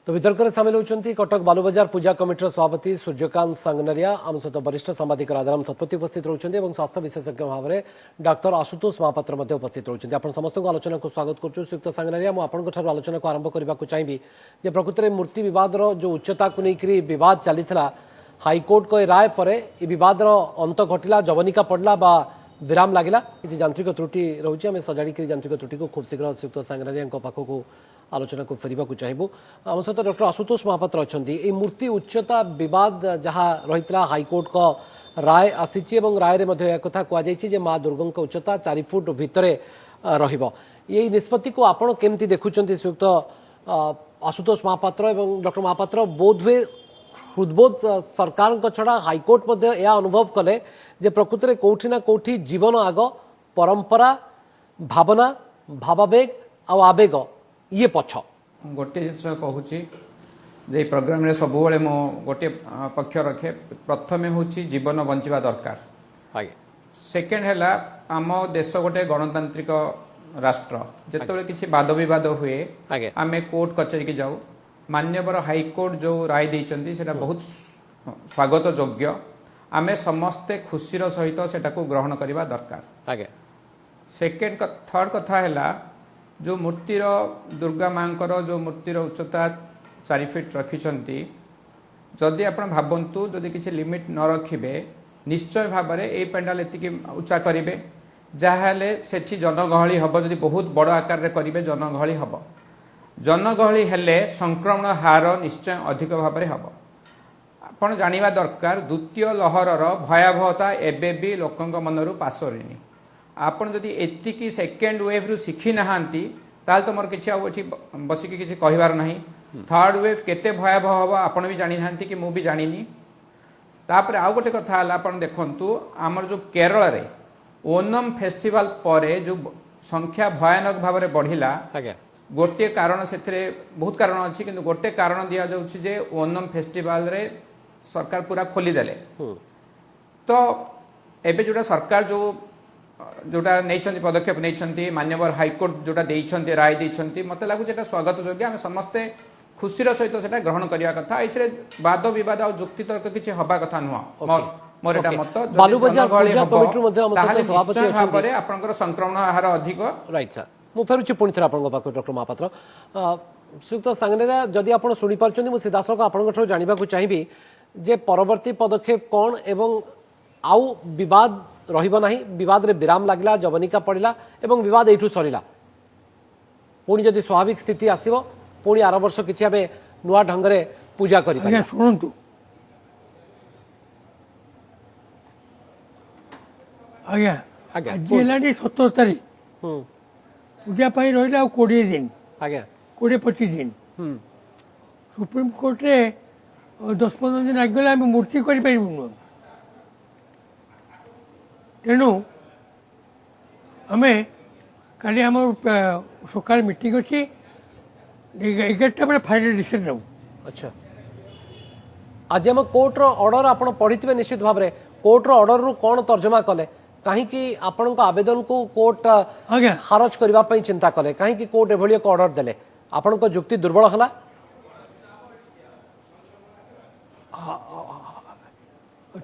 तो वितर्क सामिल होती कटक बालुबजार पूजा कमिटर सभापति सूर्यकांत सांगनरिया आम सहित वरिष्ठ सांबादिक राजाराम शतपथी उपस्थित रहते स्वास्थ्य विशेषज्ञ भाव में डाक्तर आशुतोष महापात्र उपस्थित रहते आप समस्त आलोचना को स्वागत करुँ श्रीयुक्त सांगनरिया मुझे आलोचना को आरंभ करने को चाहिए जे प्रकृत में मूर्ति बद जो उच्चता को लेकर बद चली हाइकोर्ट को राय पर यह बद अंत घटला जवनिका पड़ला बा विराम लगिला किसी यांत्रिक त्रुटि रोचे आम सजाड़ी यांत्रिक त्रुटि को खूब शीघ्र श्रीयुक्त सांगनरिया पाखक आलोचना को फेरवा चाहिए आम सहित डॉक्टर आशुतोष महापात्र अच्छा ये मूर्ति उच्चता बद जहाँ रही हाइकोर्ट का राय आसी राय कथा कहुई माँ दुर्गा उच्चता 4 फुट भितर रही निष्पत्ति को आपण केमती देखुं श्रीयुक्त आशुतोष महापात्र और डॉक्टर महापात्र बोधवे हृदबोध सरकार छड़ा हाइकोर्ट यह अनुभव कले जे प्रकृत में कौटि ना कौटि जीवन आग परंपरा भावना भावावेग आवेग ये पछ गोटे जिन कहूँ जे प्रोग्राम रे सब मो गोटे पक्ष रखे प्रथम हूँ जीवन बंचा दरकार सेकेंड है आम देश गोटे गणतांत्रिक राष्ट्र जिते किसी वाद बद हुए आम कोर्ट कचेरी की जाऊ मान्यवर हाइकोर्ट जो राय देइचंती सेटा बहुत स्वागत योग्य आम समस्ते खुशीर सहित सेटा को ग्रहण करवा दरकार सेकेंड थर्ड कथा है जो मूर्तिर दुर्गा माँकर जो मूर्तिर उच्चता 4 फीट रखिंट जदि आप भावतु जदि किसी लिमिट न रखिए निश्चय भाव में ये पेंडाल एति उच्चा करेंगे जहाँले से जनगहली हम जदि बहुत बड़ आकार में करेंगे जनगहली हम जनगहली हेले संक्रमण हार निश्चय अधिक भाव में हम आपड़ जाना दरकार द्वितीय लहरर भयावहता एवं भी लोकों मनरू पासोनी आपन जदि एतिकी सेकेंड वेव रु शिखी नहांती ताल तो मोर किछि आउठी बसिकी किछि कहिवार नाही थर्ड वेव केते भयावह हबो आपण भी जानि नहांती कि मु भी जानिनी तापर आउ गोटे कथा हला आपण देखंतु हमर जो केरल रे ओनम फेस्टिवल परे जो संख्या भयानक भाव में बढ़िला गोटे कारण से बहुत कारण अच्छी किंतु गोटे कारण दिया जाउछि जे ओनम फेस्टिवल रे सरकार पूरा खोली देले तो एबे जोटा सरकार जोटा नहीं पदक्षेप नहीं मान्यवर हाइकोर्ट जोटा देइछन्ते राय देइछन्ते मते लागु जेटा स्वागत योग्य आम समस्ते खुशीर सहित सेटा ग्रहण करिया कथा एथिरे वाद विवाद और जुक्ति तर्क किछि हबा कथा नुह मोर एटा मत बालुबजार पूजा कमिटी मध्ये हम सहित सभापति अछन्ते आपनकर संक्रमण हार अधिक राइट सर मु फेरुछि पुनि थरा आपन पाख डॉक्टर महापात्र श्रीयुक्त सांगनेरा जदि आपण सुनि पारछन्ती मु सीधासलख आपन ठो जानिबा को चाहिबी जे परवर्ती पदक्षेप कोन एवं आउ विवाद रहिबा नाही विवाद रे विराम लागला जवनिका पड़िला एवं विवाद एठू सरिला पुणी जदि स्वाभाविक स्थिति आसीबो पुणी आर वर्ष किछि आबे नुआ ढंग रे पूजा करि आज्ञा सुनंतु आज्ञा आज्ञा जेलाडी 17 तारीख पूजा पाई रहिला 20 दिन आज्ञा 20-25 दिन सुप्रीम कोर्ट रे 10-15 दिन आगला हम मूर्ति करि परिबु तेणु आम काली आम सका मीटिंग अच्छी 11टा बेले फाइनल डिसीजन नौ अच्छा आज हम कोर्टर ऑर्डर आप पढ़ी निश्चित भाव में कोर्टर ऑर्डर रु कौन तर्जमा कले कहीं आपण आवेदन को कोर्ट खारज करने चिंता कले कहीं कोर्ट एभली एक ऑर्डर देले आपण जुक्ति दुर्बल है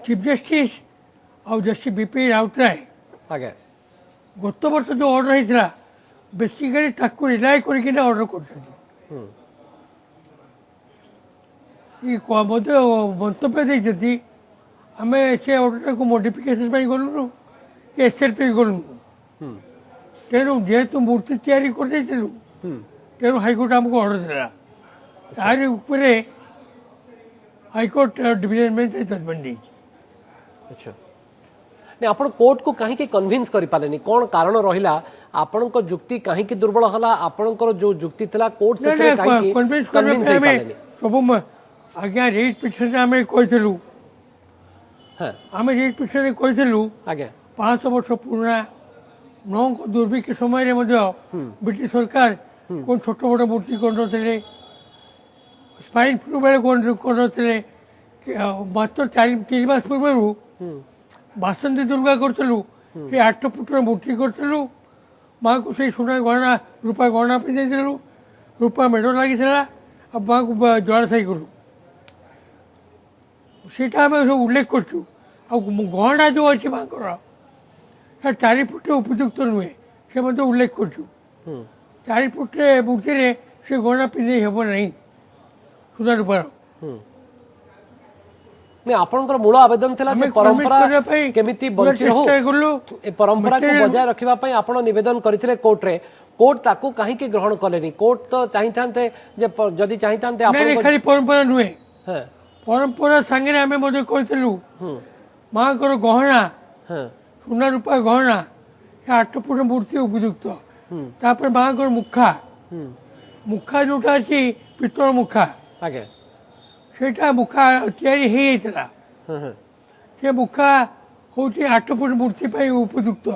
चीफ जस्टिस और जस्टिस बीपी राउतराय आगे गत वर्ष जो ऑर्डर होता बेसिकली ताकू रिलाय करके ऑर्डर कर मंतव्य देती आम से ऑर्डर को मॉडिफिकेशन गलुनु कि एसएलपी गलुनु तेणु जेहेतु मूर्ति तैयारी कर तेणु हाइकोर्ट आमको ऑर्डर देला तार उपरे हाइकोर्ट डिवीजन बेंच जजमेंट अच्छा नहीं आपण कोर्ट को कहीं कन्विंस करि पालेनी कौन कारण रहिला आपण को जुक्ति कहीं दुर्बल हला आपण जो जुक्ति थिला कोर्ट से कहीं कन्विंस पालेनी सब आज्ञा रेट पिटिशन आमे कहितलु हां आमे रेट पिटिशन कहितलु आज्ञा 500 वर्ष पुराना नौ दुर्भिक्ष समय रे मध्य ब्रिटिश सरकार कोन छोट बड़ मूर्ति कोन थे स्पाइन फ्लू बेले कोन थे मात्र 3 मास पूर्व बासंती दुर्गा करूँ 8 फुटर मूर्ति करूँ माँ को से सुना गहना रूपा गहना पिंधु रूपा मेढ़ लगी माँ को जलाशायी करूँ सीटा आम सब उल्लेख करूँ गहना जो अच्छी माँ को 4 फुट उपयुक्त नुहे से उल्लेख करूँ 4 फुट मूर्ति से गहना पिंधे हेब ना सुधा रूपार नहीं आपनकर मूल आवेदन थिला जे परंपरा केमिति बंची रहू ए परंपरा को बजाय रखिबा पई आपण निवेदन करथिले कोर्ट रे कोर्ट ताकू काहे के ग्रहण कलेनी कोर्ट तो चाहिथांते जे जदी चाहिथांते आपण खाली परंपरा नुहे हां परंपरा संगे आमे मते कहथिलु मां को गहना हां सुना रूपा गहना 8 फुट मूर्ति उपयुक्त तापर मां को मुखा मुखा जोटा अछि पितल मुखा आगे सेटा मुखा तैयारी हे जाइतला से मुखा होती 8 फुट मूर्ति पाई उपयुक्त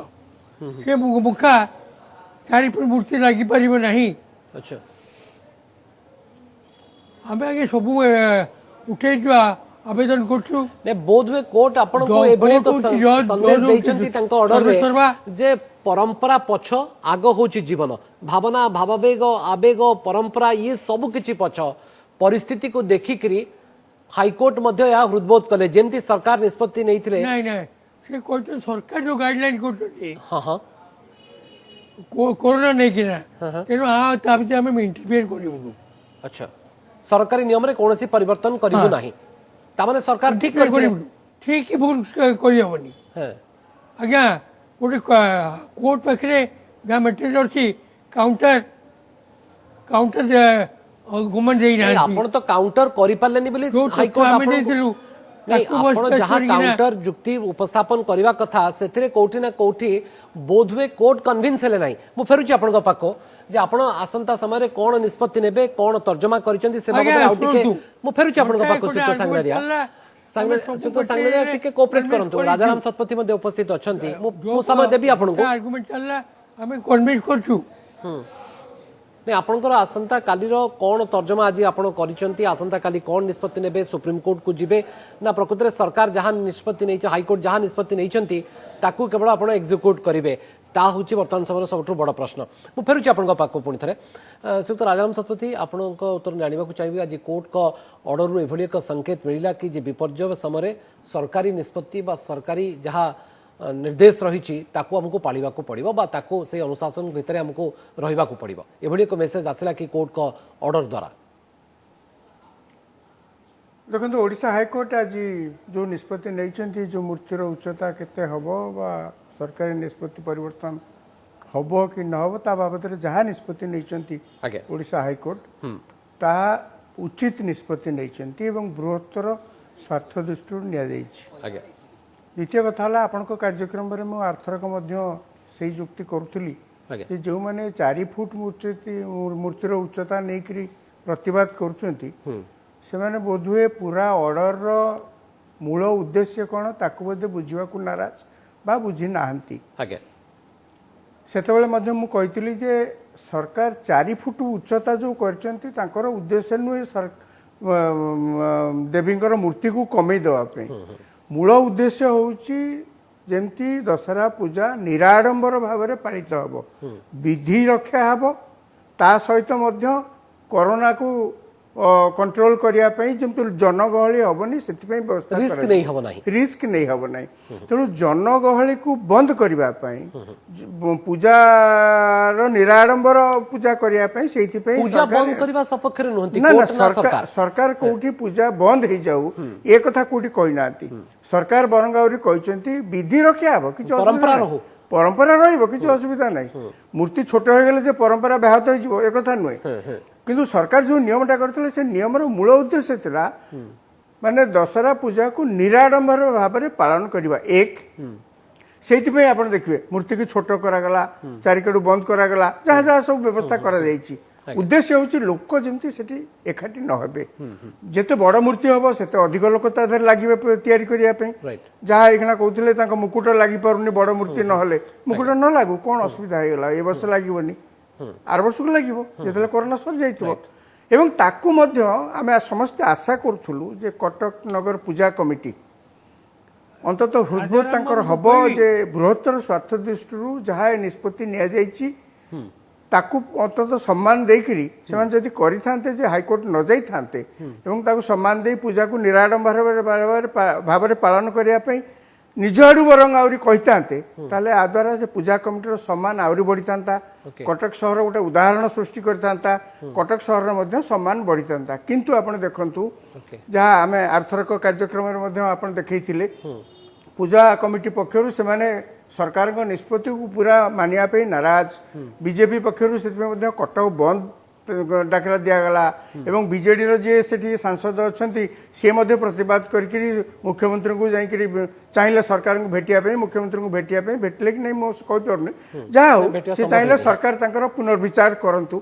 से मुखा 4 फुट मूर्ति लगी पारिबो नहीं अच्छा आमे आगे सब उठे जुआ आवेदन करछु ने बोधवे कोर्ट आपण को एभली एक संदेश दैछंती तांको ऑर्डर रे जे परंपरा पछ आग होची जीवन भावना भावावेग आवेग परंपरा ये सब किछि पछ परिस्थिति को देखिकरी हाईकोर्ट मध्य या हृदबोध कले जेमती सरकार निष्पत्ति नहीं थिले नहीं नहीं से कहते सरकार जो गाइडलाइन करछथि हां हां कोरोना नहीं किना तेनो आ ताबिते हम इंटरफेयर करिबु अच्छा सरकारी नियम रे कोनोसी परिवर्तन करिबु नाही ता माने सरकार ठीक करिबु ठीक भूल करि हबनी हां आज्ञा गोटे कोर्ट पाखरे जा मटेरियल अछि काउंटर काउंटर गवर्नमेंट देई ना आपण तो काउंटर करि पालेनी बोली हाईकोर्ट आपण आपण जहां काउंटर जुक्ति उपस्थापन करबा कथा सेथिरे कोठी ना कोठी बोधवे कोर्ट कन्विन्स हेले नाही मु फेरुची आपण को पाको जे आपण आसंता समय रे कोन निष्पत्ति नेबे कोन तर्जमा करिसेंती से बाबत आउ टिके मु फेरुची आपण को पाको सुतो सांगरिया सुतो सांगरिया टिके कोऑपरेट करंतु राजाराम शतपथी मध्ये उपस्थित अछंती मु समय देबी आपण को आर्गुमेंट चलला हमें कन्विन्स करछु नहीं आपनकर आसंता कालीर कौन तर्जमा आज आप आसंता काली कौन निष्पत्ति नेबे सुप्रीम कोर्ट को जिबे ना प्रकृत में सरकार जहां निष्पत्ति नहीं हाईकोर्ट जहां निष्पत्ति नहीं ताकू केवल आप एक्जिक्यूट करेंगे ता हूँ बर्तमान समय सबुठ बड़ प्रश्न मु फेरुची आपण पाक पुणी थे श्रीयुक्त राजाराम शतपथी आपण उत्तर जानवा चाहिए आज कोर्ट का ऑर्डर रु एभली एक संकेत मिला कि विपर्य समय सरकारी निष्पत्ति सरकारी जहाँ निर्देश रही आमको पाड़ा पड़ो से अनुशासन भितर आमको रहा पड़ो एभली एक मेसेज आसला कि कोर्ट का ऑर्डर द्वारा देखो ओडिशा हाईकोर्ट आज जो निष्पत्ति नहीं जो मूर्तिर उच्चता केते हबो बा सरकारी निष्पत्ति परिवर्तन हबो कि न हबो ता बाबद जहाँ निष्पत्ति नहीं ओडिशा हाईकोर्ट ता उचित निष्पत्ति नहीं बृहत्तर स्वार्थ दृष्टि नि द्वितीय कथा आपण कार्यक्रम में मुझे आर्थरक से जुक्ति करुली जो मैंने 4 फुट मूर्तिर उच्चता नहीं प्रतिवाद कर बोधुए पूरा ऑर्डर मूल उद्देश्य कौन ताकू बोधे बुझा नाराज बा बुझी नहांती सेतबेले मुझे जे सरकार 4 फुट उच्चता जो कर उद्देश्य नुहे देवींकर मूर्ति को कमे देवाई मूल उद्देश्य होची जेमती दशहरा पूजा निराडंबर भाव में पालित हम विधि रक्षा हम ता सहित कोरोना को कंट्रोल करने जमी जनगहली हेनी से व्यवस्था रिस्क नहीं हम ना तेणु जनगहली को बंद करने पूजार निराडंबर पूजा करने सरकार कौटी पूजा बंद हो जाऊ ए कथा कौटी कहना सरकार बरंग कहते विधि रक्षा हम कि परंपरा रही असुविधा ना मूर्ति छोट हो गले परंपरा व्याहत हो एक कथा नुहे किंतु सरकार जो नियमटा करते से नियम मूल उद्देश्य था माने दशहरा पूजा को निराडंबर भाव में पालन करवा एक से आप देखिए मूर्ति की छोट करागला चारिकड़ू बंद करागला जहाँ जहाँ सब व्यवस्था कर उद्देश्य हूँ लोक जमी से एकाठी न हे जिते बड़ मूर्ति हम से अधिक लोक लगे या जहाँ ये कहते मुकुट लगी पारे बड़ मूर्ति ना मुकुट न लागू कौन असुविधा होगा ये वर्ष लगभग आर वर्ष को लगे जो कोरोना सर जामें समस्ते आशा करूँ जे कटक नगर पूजा कमिटी अंतत हृदबोध हम जे बृहत्तर स्वार्थ दृष्टि जहाँ निष्पत्ति नि ताकू अंततः सम्मान देकरी सेमान जदि करिथान्ते जे हाईकोर्ट न जाई थान्ते एवं ताकू सम्मान दे पूजा को निराडंबर भाव पालन करिया पई निज आड़ू बरंग आउरी कहितान्ते ताले आ द्वारा से पूजा कमिटीर सम्मान आउरी बढ़ितांता कटक सहर गोटे उदाहरण सृष्टि करतांता कटक सहर मध्य सम्मान बढ़ितांता किंतु आपण देखंतु जहाँ आमे आर्थरक कार्यक्रम रे मध्य आपण देखैथिले पूजा कमिटी पक्षरु से माने सरकार को निष्पत्ति को पूरा मानिया पे नाराज बीजेपी पक्षरु से कटक बंद डाकरा दिगला एवं बीजेडी जे से सांसद अच्छा सी प्रतिवाद करके मुख्यमंत्री को जाकि चाहिए सरकार को भेटिया मुख्यमंत्री को भेटिया भेटले कि नहीं मुझे कहीपी जहाँ हो सी चाहिए सरकार तांकर पुनर्विचार करंतु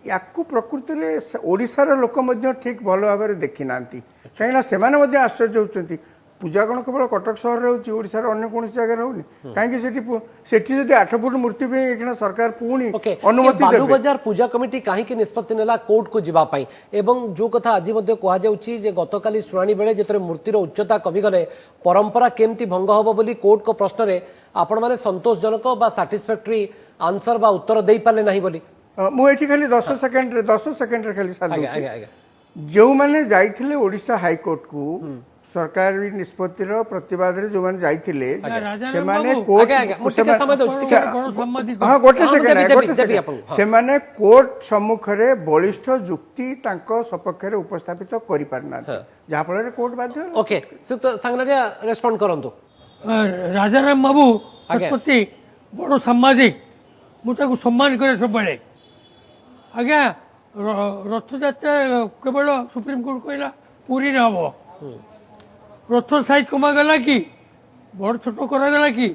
या प्रकृति में ओडिशार लोक ठीक भल भाव देखी ना कहीं से आश्चर्य होती पूजा कौन केवल कटक सहर ओडिशार अन्य कौन जगह होनी कहीं जदि 8 फुट मूर्ति पे सरकार पुणी अनुमति बालुबजार पूजा कमिटी कहीं निष्पत्ति नेला कोर्ट को जीवा पाई एवं जो कथा आज कह गतकाली शुणाणी बेले जिते मूर्तिर उच्चता कमी गले परंपरा केमती भंग हम बोली कोर्ट को प्रश्न में आपण मैंने संतोषजनक बा साटिस्फैक्टरी आंसर बा उत्तर दे पारे ना बोली मुझे खाली 10 सेकेंड खाली जो मैंने जाइथिले ओडिशा हाईकोर्ट को सरकारी निष्पत्तिर प्रतिवाद रे जो माने जाइथिले से माने कोर्ट हां गोटे सेकेंड से माने कोर्ट सम्मुख रे बलिष्ठ युक्ति तांको सपक्ष रे उपस्थापित करि पारना जहा फल रे कोर्ट बाध्य ओके सुक्त सांगनारिया रेस्पोंड करंतु राजाराम बाबू प्रति बड़ सामाजिक मुझे सम्मान करे सब बेले आज्ञा रथयात्रा केवल सुप्रीम कोर्ट कहला पूरी रे हबो रथ साइज कमागला कि बड़ छोट करागला कि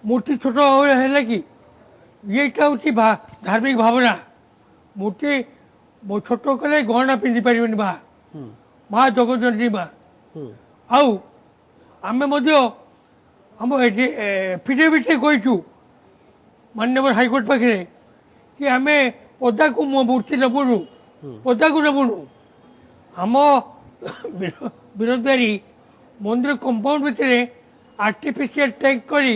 मूर्ति छोट है कि येटा हूँ धार्मिक भावना मूर्ति छोट कले गहना पिंधि पारे माँ जगजननी माँ आउ आम एफिडेविट कहीचु माननीय हाईकोर्ट पाखे कि आम पदा को मूर्ति नबुनु पदा को नबुनु आम बिरोधारी मंदिर कंपाउंड भितर आर्टिफिशियल टैंक करी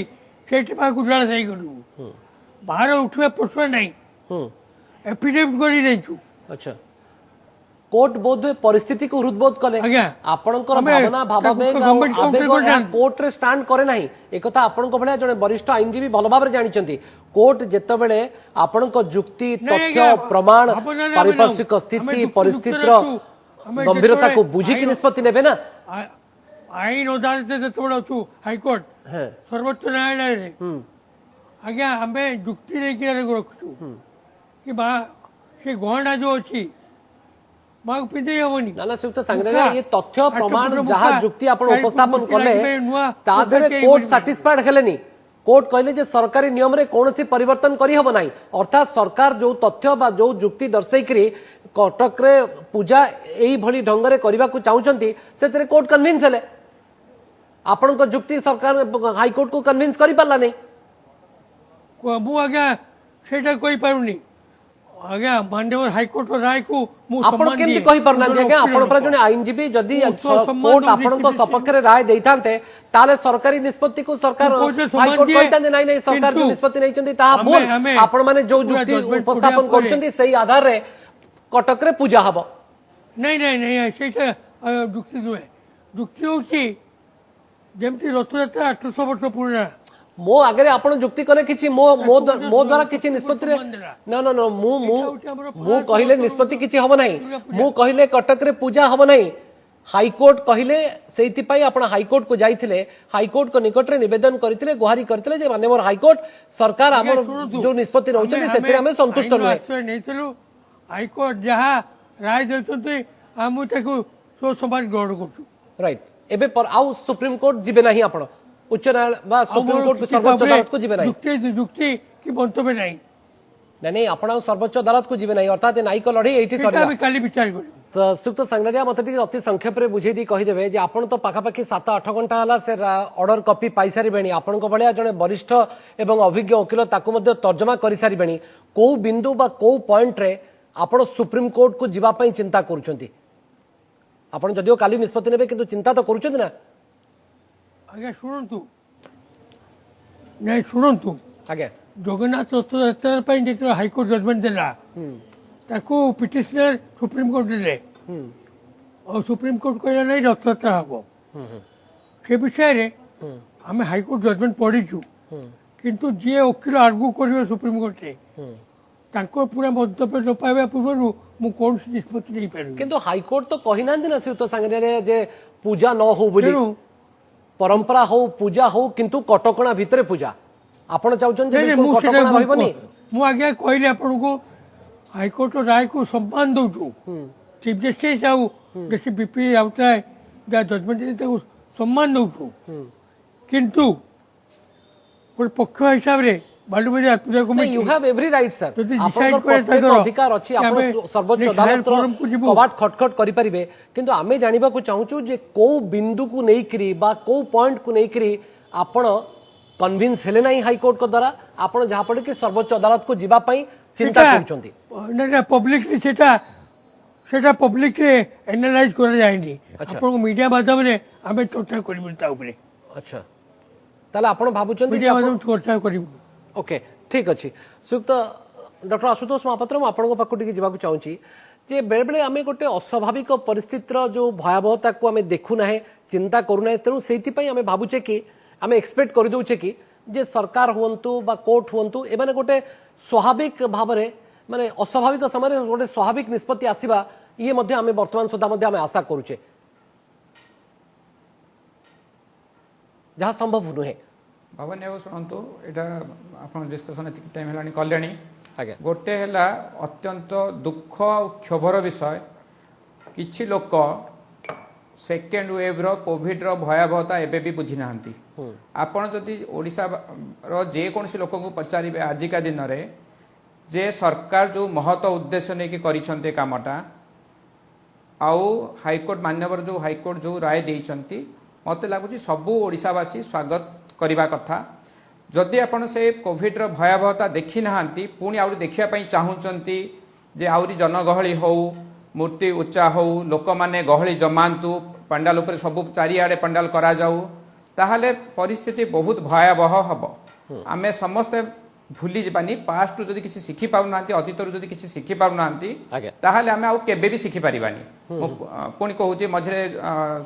गुजरात जाई करू बाहर उठवा प्रश्न नहीं एफिडेविट कर अच्छा कोर्ट बोध परिस्थिति को हृदबोध कले आपणकर भावना भावावेग आवेग कोर्ट रे स्टैंड करे नाही एकथा आपणको भले जने वरिष्ठ आईनजीवी भल भाबरे जानिचंती कोर्ट जेतेबेले आपणको जुक्ति तथ्य प्रमाण पारिपार्श्विक स्थिति परिस्थितिर गंभीरता को बुझिकी निष्पत्ति नेबे ना आईन अदालत जेतेबेले अछु हाईकोर्ट सर्वोच्च न्यायालय रे आज्ञा आमे जुक्ति लेके रखछु कि बा से गहना जो अछि ना सुक्त सांगनेरिया ये तथ्य प्रमाण जहाँ जुक्ति आपण उपस्थापन कले तादरे कोर्ट सैटिस्फाइड हेलेनी कोर्ट कहले जे सरकारी नियम रे कोनोसी परिवर्तन करी हबो नाही अर्थात सरकार जो तथ्य बा जो जुक्ति दर्शाइकरी कटक रे पूजा एई भली ढंग रे करबा को चाहउचंती सेतरे कोर्ट कन्विंस हेले आपण को जुक्ति सरकार हाई कोर्ट को कन्विंस करी पारला नहीं मु आज्ञा सेटा कोई पारुनी आज्ञा माननीय हाईकोर्ट राय को आपण केमती कहि परनांती आज्ञा आपण पर जने आईनजीबी जदी कोर्ट आपण को सपक्ष रे राय देइथांते ताले सरकारी निष्पत्ति को सरकार हाईकोर्ट कहितांते नाही नाही सरकार जो निष्पत्ति नैचंती ता बोल आपण माने जो जुक्ति उपस्थापन करचंती सही आधार रे कटक रे पूजा हबो नहीं नहीं नहीं सेटा जुक्ति दुए जुक्ति होची जेमती रथयात्रा 800 वर्ष पुराना मो आगे आपण जुक्ति करे किछि मो द्वारा किछि निष्पत्ति रे न न न मु कहिले निष्पत्ति किछि हबो नाही मु कहिले कटक रे पूजा हबो नाही हाईकोर्ट कहिले सेति पई आपण हाईकोर्ट को जाइथिले हाईकोर्ट को निकट रे निवेदन करथिले गुहारी करथिले जे माननीय हाईकोर्ट सरकार हमर जो निष्पत्ति रहउछथि सेतिरे हम संतुष्ट नहे नैथिलु हाईकोर्ट जहा राय देछथि हम ताकू सो समान ग्रहण करछु राइट एबे पर आउ सुप्रीम कोर्ट जिबे नाही आपण उच्च न्यायालय बा सुप्रीम कोर्ट को सर्वोच्च अदालत को जीवे नहीं जुक्ति की मंतव्य नहीं नहीं आपण सर्वोच्च अदालत को जीवे नहीं अर्थात न्यायिक लड़े एठी सरिया काली विचार करू तो सुक्त सांगनारिया मते टिके अति संक्षेप रे बुझेई दी कहि देबे जे आपण तो पाखापाखि 7-8 घंटा हला से ऑर्डर कॉपी पाई सारी बेणी आपण को बळिया जने वरिष्ठ एवं अभिज्ञ वकील ताकू मध्ये तर्जमा करि सारी बेणी को बिंदु बा को पॉइंट रे आपण सुप्रीम कोर्ट को जीवा पई चिंता करूछंती आपण जदियो काली निष्पत्ति नेबे किंतु चिंता तो करूछंती ना आज्ञा शुणु नहीं शुणु आज्ञा ଜଗନ୍ନାଥ ରଥଯାତ୍ରା ପାଇଁ ଯେତେବେଳେ ହାଇକୋର୍ଟ ଜଜମେଣ୍ଟ ଦେଲା ତାକୁ ପିଟିସନର ସୁପ୍ରିମକୋର୍ଟ ଦେଲେ ଆଉ ସୁପ୍ରିମକୋର୍ଟ କହିଲା ନାହିଁ ରଥଯାତ୍ରା ହବ ସେ ବିଷୟରେ ଆମେ ହାଇକୋର୍ଟ ଜଜମେଣ୍ଟ ପଢିଛୁ କିନ୍ତୁ ଯିଏ ଓକିଲ ଆର୍ଗୁ କରିବ ସୁପ୍ରିମକୋର୍ଟରେ ତାଙ୍କ ପୁରା ମନ୍ତବ୍ୟ ନ ପାଇବା ପୂର୍ବରୁ ମୁଁ କୌଣସି ନିଷ୍ପତ୍ତି ନେଇପାରିବି। କିନ୍ତୁ ହାଇକୋର୍ଟ ତ କହିନାହାନ୍ତି ନା ଶ୍ରୀଯୁକ୍ତ ସାଙ୍ଗରେ ଯେ ପୂଜା ନ ହଉ ବୋଲି, ପରମ୍ପରା ହଉ ପୂଜା ହଉ କିନ୍ତୁ କଟକଣା ଭିତରେ ପୂଜା। ଆପଣ ଚାହୁଁଛନ୍ତି ଯେ ବିଲକୁଲ କଟକଣା ରହିବନି? ମୁଁ ଆଜ୍ଞା କହିଲି ଆପଣଙ୍କୁ ହାଇକୋର୍ଟ ରାୟକୁ ସମ୍ମାନ ଦଉଛୁ, ଚିଫ ଜଷ୍ଟିସ ଆଉ ଜଷ୍ଟିସ ବିପି ରାଉତରାୟ ଯାହା ଜଜମେଣ୍ଟ ଦେଇଛନ୍ତି ତାକୁ ସମ୍ମାନ ଦଉଛୁ, କିନ୍ତୁ ଗୋଟେ ପକ୍ଷ ହିସାବରେ ବାଲୁବଜାର ପୂଜା committee You have every right, sir. ଯଦି ଆପଣଙ୍କର decide করে ପ୍ରତ୍ୟେକ ତାଙ୍କର ଅଧିକାର ଅଛି, ଆପଣ ଆମେ ସର୍ବୋଚ୍ଚ next ଅଦାଲତର higher forumକୁ ଯିବୁ। କବାଟ ଖଟଖଟ କରିପାରିବେ, କିନ୍ତୁ ଆମେ ଜାଣିବାକୁ ଚାହୁଁଛୁ ଯେ କୋଉ ବିନ୍ଦୁକୁ ନେଇକିରି ବା କୋଉ ପଏଣ୍ଟକୁ ନେଇକିରି ଆପଣ କନଭିନ୍ସ ହେଲେ ନାହିଁ ହାଇକୋର୍ଟଙ୍କ ଦ୍ୱାରା, ଆପଣ ଯାହାଫଳରେ କି ସର୍ବୋଚ୍ଚ ଅଦାଲତକୁ ଯିବା ପାଇଁ ଚିନ୍ତା କରୁଛନ୍ତି। ପବ୍ଲିକଲି ସେଟା ପବ୍ଲିକରେ ଏନାଲାଇଜ କରାଯାଏନି, ଆପଣଙ୍କୁ ମିଡିଆ ମାଧ୍ୟମରେ ଆମେ ଚର୍ଚ୍ଚା କରିବୁ ତା ଉପରେ। ଆଚ୍ଛା, ତାହେଲେ ଆପଣ ଭାବୁଛନ୍ତି ମିଡିଆ ମାଧ୍ୟମରେ ଚର୍ଚ୍ଚା କରିବୁ। ओके ठीक अच्छे श्रीयुक्त डॉक्टर आशुतोष महापात्र मुझे आपको पाखु टी जावाक चाहूँगी जे बेले बेले आम गोटे अस्वाभाविक परिस्थितिर जो भयावहता को आम देखुना चिंता करूना, तेणु से आम भावुचे कि आम एक्सपेक्ट करदे कि जे सरकार हुंतु बा कोर्ट हुंतु एमाने गोटे स्वाभाविक भाव में माने अस्वाभाविक समय गोटे स्वाभाविक निष्पत्ति आसवा ये आम बर्तमान सुधा आम आशा करुचे जहाँ संभव नुहे। भवन बाबू शुणु यहाँ आप डिस्कसन एति टाइम है कले आज्ञा गोटे है अत्यंत दुख और क्षोभर विषय किछि लोक सेकेंड वेव रो कोविड रो भयावहता एबे भी बुझी ना आपण जदि ओडिशा रो जे कोनसी लोक को पचारिबे आजिका दिन रे जे सरकार जो महत्व उद्देश्य नहीं कि करिसंते कामटा आउ हाईकोर्ट मान्यवर जो हाईकोर्ट जो राय देइचंती मते लागुची सबु ओडिशावासी स्वागत करने कथा। जदि आपण से कोविड रो भयावहता देखी नाहांती पुणी आउरी देखिया पई चाहूचंती जे आउरी जनगहली हो मूर्ति उच्चा हो लोक माने गहली जमांतु पंडाल उपर सब चारिआडे पंडाल करा जाऊ ताहले परिस्थिति बहुत भयावह हब। आमे समस्ते भूली जबानी पास्ट जदि किछि शिखि पाउ नांती अतीतर जदि किछि शिखि पाउ नांती ताहले आमे आउ केबे भी शिखि परिबानी। पुणी कहूची मझरे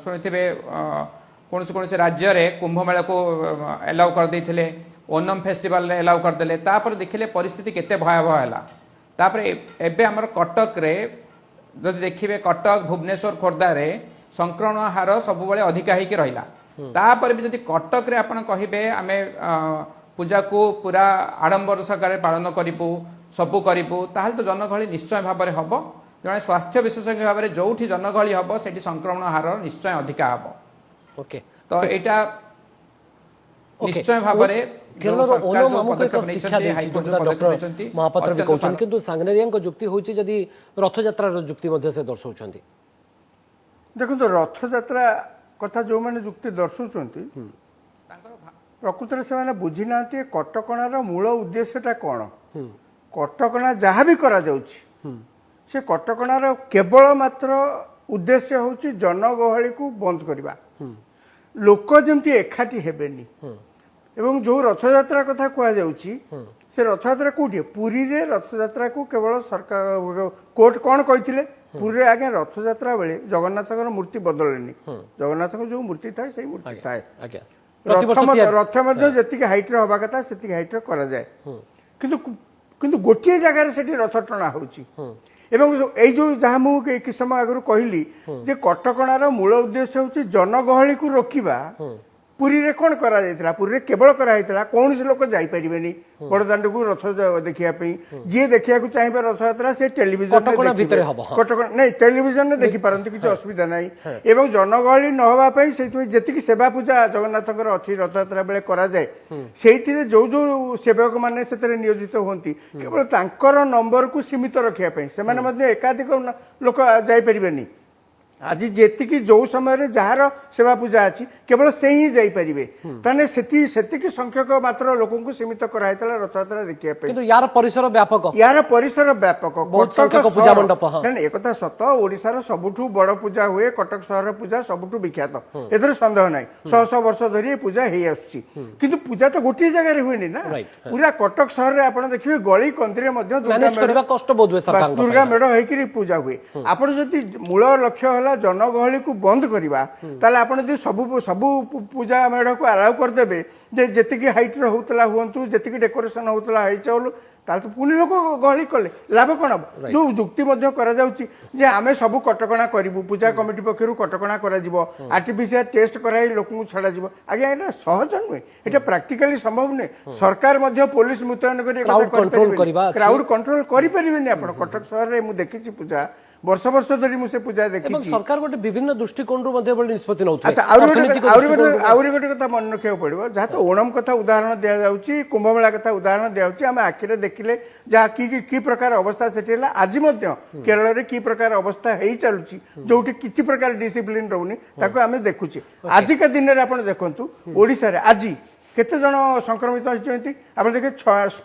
सुनिथिबे कौन से राज्य रे कुंभ मेला को एलाउ कर देथिले, ओनम फेस्टिवल रे एलाउ कर देले, तापर देखिले परिस्थिति केते भयावह हैला। तापर एबे हमर कटक रे जदि देखिबे कटक भुवनेश्वर खोर्धा रे संक्रमण हार सब बेले अधिका हेकि रहिला। तापर भी जदि कटक रे आपण कहिबे आमे पूजा को पूरा आडंबर सहकारे पालन करिबु सबु करिबु ताहले तो जनगहली निश्चय भाव में हबो। जने स्वास्थ्य विशेषज्ञ भाव में जोठी जनगहली हबो सेठी संक्रमण हार निश्चय अधिका हबो। ओके तो एटा निश्चय भाव महापात्र भी कहते किंतु सांगनेरिया जुक्ति होची जदि रथयात्रा जुक्ति मध्य से दर्शाउछंती। देखो रथयात्रा कथा जो माने जुक्ति दर्शाउछंती प्रकृत में से बुझी ना कटकणार मूल उद्देश्यटा कौन। कटकणा जहाँ भी करा जाउछि से कटकणार केवल मात्र उद्देश्य होची जनगहली को बंद करवा, लोक जमती एकाठी हेबेनी। एवं जो रथयात्रा कथा कह जाउछि से रथयात्रा कोठी पुरी रे रथयात्रा को केवल सरकार कोर्ट कौन कहिथिले पुरी आगे रथयात्रा बेले जगन्नाथ मूर्ति बदलेनी, जगन्नाथ जो मूर्ति थाए से मूर्ति थाए रथ मध्य जेतिक हाइट हवा कथा सेतिक हाइट करा जाए किंतु किंतु गोटे जगह से रथ टଣା होची। एवं এই जो जहाँ मुझे कि समय आगु कहली जे कटकणार मूल उद्देश्य होची जनगहली को रोकिबा। पुरी रे कौन करा जायतिला, पुरी रे केवल करा जायतिला कौन से लोक जाई परिबेनी बड़दांड को रथ देखिया पई जे देखिया को चाहिबे रथयात्रा से टेलीविजन कटकणा भितरे हबो कटकणा नहीं टेलीविजन ने देखि पारंती किछ असुविधा नाही। एवं जनगहली न होबा पई सेति जेतिकी सेवा पूजा जगन्नाथकर अछि रथयात्रा बेले करा जाय सेइथिरे जो जो सेवक माने सेतरे नियोजित होंती केवल तांकर नंबर को सीमित रखिया पई से माने मध्ये एकाधिक लोक जाई परिबेनी। आज जेतिकी जो समय जार सेवा पूजा अच्छी केवल से ही जाइपारे ताने सेतिकी संख्यक मात्र लोक सीमित कराई रथ यात्रा देखिए किंतु यार परिसर व्यापक यार परिसर व्यापक बहुत संख्यक पूजा मंडप एक सत ओडिशार सबुठु बड़ पूजा हुए कटक सहर पूजा सबुठु विख्यात एथर संदेह ना शह शह वर्ष धरी पूजा हो आसुची किंतु पूजा तो गोटे जगह हुए ना पूरा कटक सहर में आप देखिए गली कंदी दुर्गा मेढ़ होकर पूजा हुए आप जदि मूल लक्ष्य है जनगहली को बंद करवा ताले आपण यदि सबु सबु पूजा मेढ़ को अलाउ करदेबे जे जेतिकी हाइट होतला हुंतु जेतिकी डेकोरेशन होतला हाई चाउल ताल तो पुनी लोक गहली कले लाभ कौन हम जो जुक्ति मध्य करा जाउची जे आमे सबु कटकणा करिवु पूजा कमिटी पक्षरु कटकणा करा जिवो आर्टिफिशियल टेस्ट कराई लोक को छड़ा जिवो आगे एटा सहज नुहे एटा प्रैक्टिकली संभव ने सरकार मध्य पुलिस मुतयन करी क्राउड कंट्रोल करि परिबेनी आपण कटक शहर रे मु देखिछि पूजा वर्ष वर्ष धरी मुझे पूजा देखी सरकार गोटे विभिन्न दृष्टिकोण निष्पत्ति अच्छा आउरी गोटे कथा मन रखा पड़ो जहाँ तो ओणम कथा उदाहरण दि जाऊँगी कुंभमेला कथा उदाहरण दि जाऊँगी आम आखिरे देखिले जहाँ कि प्रकार अवस्था से आज केरल में कि प्रकार अवस्था हो चलुची जो किसी प्रकार डिसिप्लिन रोनी ताको आम देखुचे आजिका दिन में आप देखु ओडिशा रे आज केते जन संक्रमित होती आप देखिए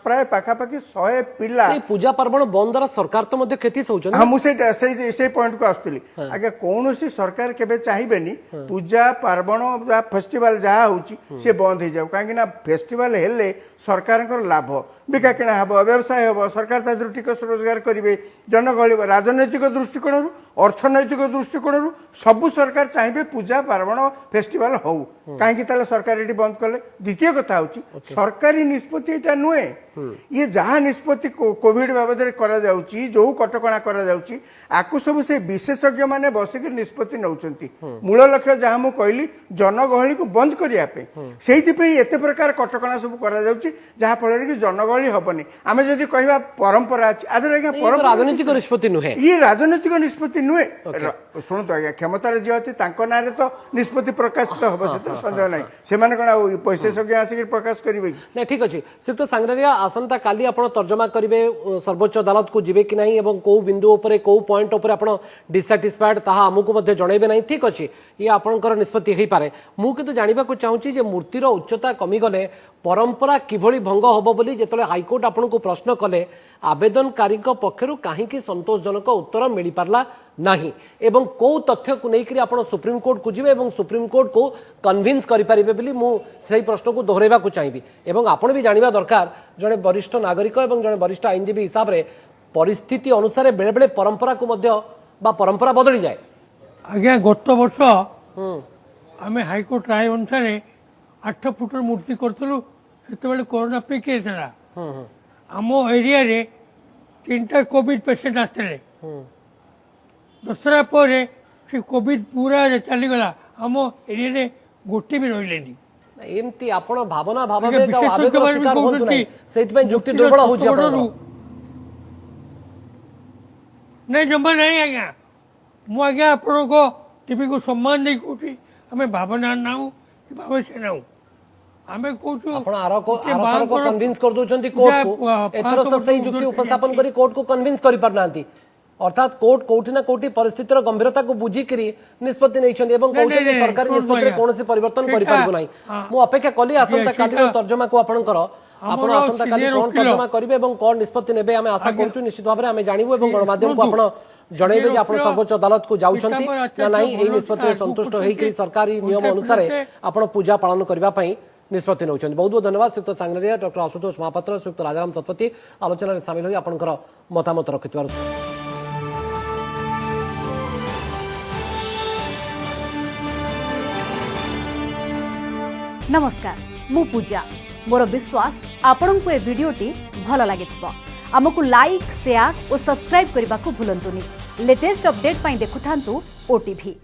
प्राय पाखापाखि 100 पिला पूजा पार्वण बंदर सरकार तो मध्य क्षति सोचन हाँ मुझे पॉइंट को आसुली आगे कौन सरकार केबे चाहिबेनी पूजा पार्वण फेस्टिवल जहाँ होची से बंद हो जाऊ कहीं फेस्टिवल हेले सरकार लाभ बिका किणा हम व्यवसाय हम सरकार तादर टिकस रोजगार करेंगे जनगहली राजनैतिक दृष्टिकोण अर्थनैतिक दृष्टिकोण सबू सरकार चाहिए पूजा पार्वण फेस्टिवल हो कहीं सरकार ये बंद कले द्वितीय कथा हूँ सरकारी निष्पत्ति यहाँ नुहे ये जहाँ निष्पत्ति कोविड बाबद करा जाउची जो कटकणा करा जाउची आकु सब से विशेषज्ञ माने बसिक निष्पत्ति नौचंती मूल लक्ष्य जहाँ मु कहली जनगहली को बंद करिया पे सेहिथिपई एते प्रकार कटकणा सब करा जाउची जहाँ फल कि जनगहली हबनी आमे जदि कहबा परंपरा अछि आदर आज्ञा परंपरा राजनीतिक निष्पत्ति नुहे ये राजनीतिक निष्पत्ति नुहे शुणु आज्ञा क्षमतार जी अच्छी नारे तो निष्पत्ति प्रकाशित हम से संदेह ना से विशेषज्ञ आसिक प्रकाश करेंगे ना ठीक अच्छे श्रीयुक्त सांगरारिया आसंता काली आपण तर्जमा करेंगे सर्वोच्च अदालत को जीवे कि नहीं एवं कौ बिंदु उपरे कौ पॉइंट उपरे आपण डिसैटिस्फाइड ताहा आमको मध्य जनइबे नहीं ठीक अच्छे ये आपणकर निष्पत्ति हो पारे मु किंतु जानिबा को चाहूची जे मूर्तिर उच्चता कमी गले परंपरा किभली भंग हबो बोली जेतले हाईकोर्ट आपण को प्रश्न कले आवेदनकारी पक्षरु काहीकि संतोषजनक उत्तर मिल पारला नहीं एवं कौ तथ्य को लेकर आप सुप्रीम कोर्ट को जीवे एवं सुप्रीम कोर्ट को कन्विन्स करेंगे बोली मुझे प्रश्न को दोहराइबा को चाहिए एवं आपण भी जानवा दरकार जड़े वरिष्ठ नागरिक एवं जड़े वरिष्ठ आईनजीवी हिसाब से परिस्थिति अनुसार बेले बेले परंपरा को मध्य बा परंपरा बदली जाए आज्ञा गत वर्ष आम हाईकोर्ट राय अनुसार 8 फुटर मूर्ति करूँ से कोरोना पे केस आम एरिया रे 3टा कोविड पेसेंट आसते दसरा पर से कोविड पूरा चलीगला आम एरिया रे गोटे भी रही एमती आपण भावना भावावेग आवेग शिकार होतु नै सेति जुक्ति दुर्बल होछि आपण नहीं जमा नहीं आज्ञा मु आज्ञा आपण को टीवी को सम्मान दे कोठी हमें भावना नाउ कि भाव से नाउ हमें कोछु आपण आरो को कन्विन्स कर दोचंती कोर्ट को एथरो तो सही जुक्ति उपस्थापन करी कोर्ट को कन्विन्स करि परनांती अर्थात कोर्ट कोठी ना कोठी परिस्थितिर गंभीरता को बुझिकरी निष्पत्ति नहीं एवं सरकारी निष्पत्ति कौन परिवर्तन करें मु अपेक्षा कली आसंता काली तर्जमा को आपणकर आपण आसंता काली कौन तर्जमा करेंगे और कौन निष्पत्ति नेबे आम आशा करूँ निश्चित भाव में आम जानबू और गणमाध्यम को आपण जनइबे जे आपण सर्वोच्च अदालत को जाउछंती ना नहीं एही निष्पत्ति संतुष्ट होई सरकारी नियम अनुसार आपण पूजा पालन करबा पई निष्पत्ति नौचंती बहुत बहुत धन्यवाद श्रीयुक्त सांगरारिया डॉक्टर आशुतोष महापात्र श्रीयुक्त राजाराम सतपथी आलोचना सामिल होई आपणकर मतामत रखिथिबार नमस्कार मु पूजा मोर विश्वास आपण को ए वीडियोटी भल लगे आमको लाइक शेयर और सब्सक्राइब करने को भूलंतुनि लेटेस्ट अपडेट पाई देखुथांतु ओटीवी।